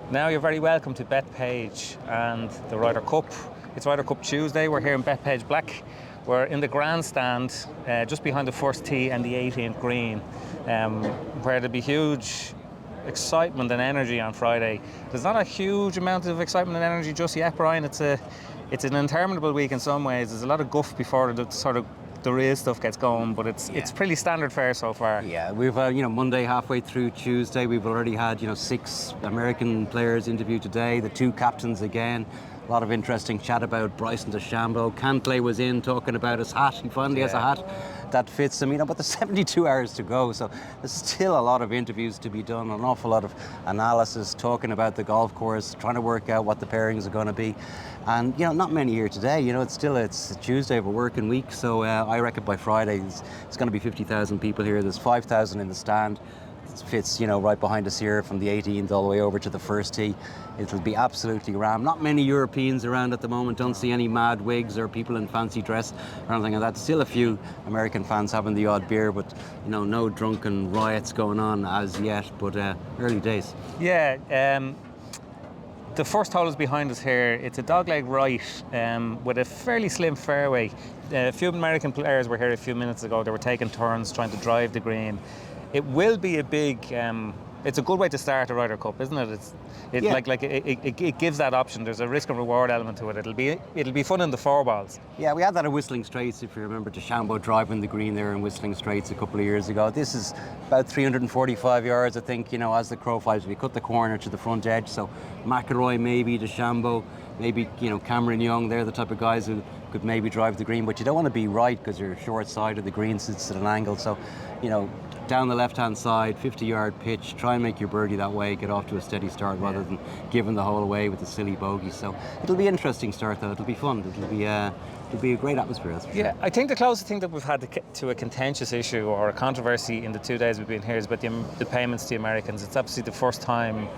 Now you're very welcome to Bethpage and the Ryder Cup. It's Ryder Cup Tuesday. We're here in Bethpage Black. We're in the grandstand just behind the first tee and the 18th green, where there'll be huge excitement and energy on Friday. There's not a huge amount of excitement and energy just yet, Brian. It's an interminable week in some ways. There's a lot of guff before the real stuff gets going, but it's pretty standard fare so far. Yeah, we've Monday halfway through Tuesday. We've already had 6 American players interviewed today. The 2 captains again. A lot of interesting chat about Bryson DeChambeau. Cantlay was in talking about his hat. He finally has a hat that fits him. But there's 72 hours to go, so there's still a lot of interviews to be done. An awful lot of analysis, talking about the golf course, trying to work out what the pairings are going to be. And not many here today. It's Tuesday of a working week, so I reckon by Friday it's going to be 50,000 people here. There's 5,000 in the stand. It fits right behind us here from the 18th all the way over to the first tee. It'll be absolutely rammed. Not many Europeans around at the moment. Don't see any mad wigs or people in fancy dress or anything like that. Still a few American fans having the odd beer, but no drunken riots going on as yet. But early days. Yeah. The first hole is behind us here. It's a dogleg right with a fairly slim fairway. A few American players were here a few minutes ago. They were taking turns trying to drive the green. It will be a big. It's a good way to start a Ryder Cup, isn't it? It gives that option. There's a risk and reward element to it. It'll be fun in the 4 balls. Yeah, we had that at Whistling Straits, if you remember DeChambeau driving the green there in Whistling Straits a couple of years ago. This is about 345 yards, I think. As the crow flies, we cut the corner to the front edge. So McIlroy, maybe DeChambeau, maybe Cameron Young. They're the type of guys who could maybe drive the green, but you don't want to be right because your short side of the green sits at an angle. So down the left-hand side, 50-yard pitch, try and make your birdie that way, get off to a steady start rather than giving the hole away with the silly bogey. So it'll be an interesting start, though. It'll be fun. It'll be a great atmosphere, that's for sure. Yeah, I think the closest thing that we've had to a contentious issue or a controversy in the 2 days we've been here is about the payments to the Americans. It's obviously the first time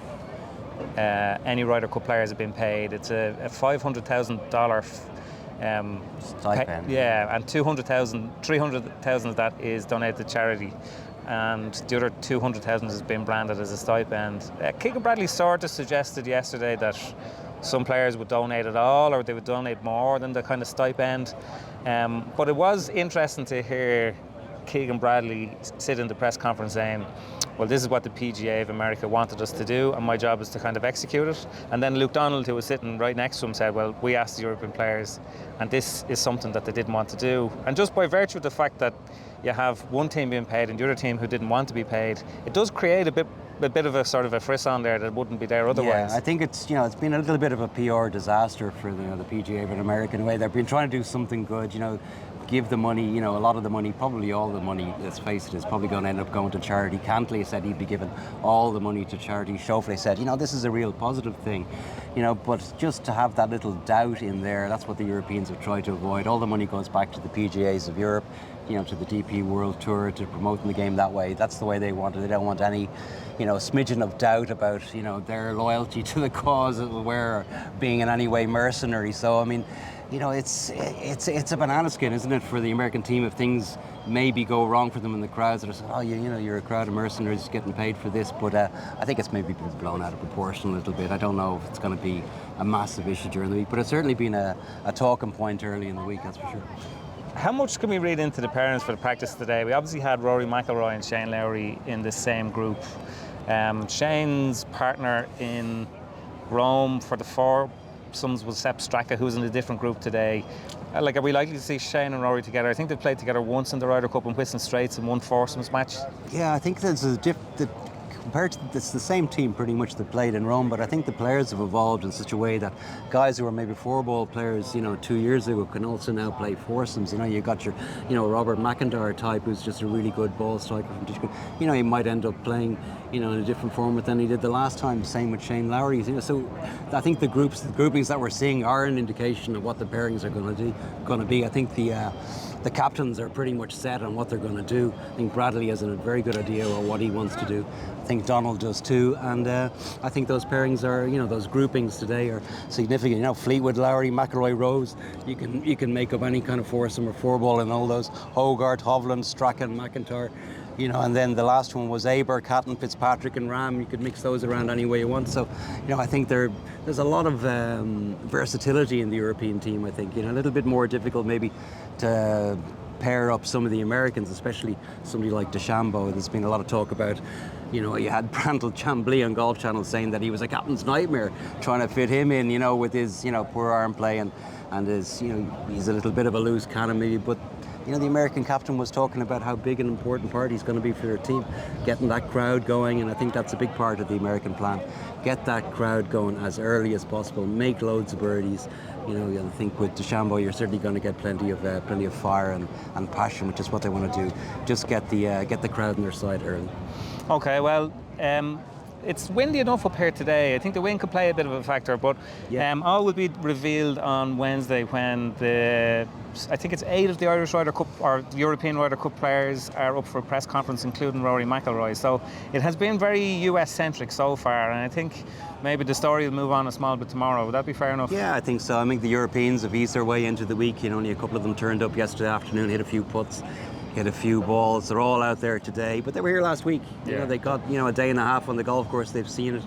any Ryder Cup players have been paid. It's a $500,000 stipend. And 300,000 of that is donated to charity, and the other 200,000 has been branded as a stipend. Keogh Bradley sort of suggested yesterday that some players would donate it all, or they would donate more than the kind of stipend. But it was interesting to hear Keogh Bradley sit in the press conference saying, well, this is what the PGA of America wanted us to do, and my job is to kind of execute it. And then Luke Donald, who was sitting right next to him, said, well, we asked the European players, and this is something that they didn't want to do. And just by virtue of the fact that you have one team being paid and the other team who didn't want to be paid, it does create a bit of a sort of a frisson there that wouldn't be there otherwise. Yeah, I think it's it's been a little bit of a PR disaster for the PGA of America in a way. They've been trying to do something good, give the money, a lot of the money, probably all the money, let's face it, is probably going to end up going to charity. Cantlay said he'd be giving all the money to charity. Schauffele said, this is a real positive thing, but just to have that little doubt in there, that's what the Europeans have tried to avoid. All the money goes back to the PGAs of Europe, to the DP World Tour, to promoting the game that way. That's the way they want it. They don't want any, smidgen of doubt about, their loyalty to the cause of or being in any way mercenary. So, it's a banana skin, isn't it, for the American team if things maybe go wrong for them in the crowds that are saying, you're a crowd of mercenaries getting paid for this. But I think it's maybe been blown out of proportion a little bit. I don't know if it's going to be a massive issue during the week, but it's certainly been a talking point early in the week, that's for sure. How much can we read into the pairings for the practice today? We obviously had Rory McIlroy and Shane Lowry in the same group. Shane's partner in Rome for the foursomes was Sepp Straka, who's in a different group today. Are we likely to see Shane and Rory together? I think they've played together once in the Ryder Cup in Whistling Straits in one foursomes match. Yeah, I think there's compared to it's the same team pretty much that played in Rome, but I think the players have evolved in such a way that guys who were maybe 4-ball players 2 years ago can also now play foursomes. You got your Robert McIntyre type, who's just a really good ball striker from Tishkent. He might end up playing in a different format than he did the last time. Same with Shane Lowry. So I think the groupings that we're seeing are an indication of what the pairings are going to be. I think the captains are pretty much set on what they're going to do. I think Bradley has a very good idea of what he wants to do. I think Donald does too, and I think those pairings are, those groupings today are significant. Fleetwood, Lowry, McIlroy, Rose. You can make up any kind of foursome or 4-ball in all those. Hogarth, Hovland, Strachan, McIntyre. you know, and then the last one was Aber, Catton, Fitzpatrick and Ram. You could mix those around any way you want. So, you know, I think there's a lot of versatility in the European team, I think. You know, a little bit more difficult maybe to pair up some of the Americans, especially somebody like DeChambeau. There's been a lot of talk about, you know, you had Brandel Chambly on Golf Channel saying that he was a captain's nightmare trying to fit him in, you know, with his, you know, poor arm play and his, you know, he's a little bit of a loose cannon maybe, but you know, the American captain was talking about how big an important part he's going to be for their team, getting that crowd going, and I think that's a big part of the American plan. Get that crowd going as early as possible, make loads of birdies. You know, I think with DeChambeau, you're certainly going to get plenty of fire and passion, which is what they want to do. Just get the crowd on their side early. Okay, well, it's windy enough up here today. I think the wind could play a bit of a factor, but all will be revealed on Wednesday when I think it's 8 of the Irish Ryder Cup or the European Ryder Cup players are up for a press conference, including Rory McIlroy. So it has been very US-centric so far, and I think maybe the story will move on a small bit tomorrow. Would that be fair enough? Yeah, I think so. I think the Europeans have eased their way into the week. You know, only a couple of them turned up yesterday afternoon, hit a few putts, hit a few balls. They're all out there today, but they were here last week. You know, they got, you know, a day and a half on the golf course. They've seen it,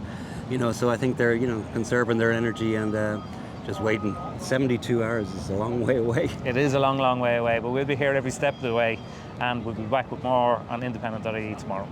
you know, so I think they're, you know, conserving their energy and just waiting. 72 hours is a long way away. It is a long, long way away, but we'll be here every step of the way, and we'll be back with more on independent.ie tomorrow.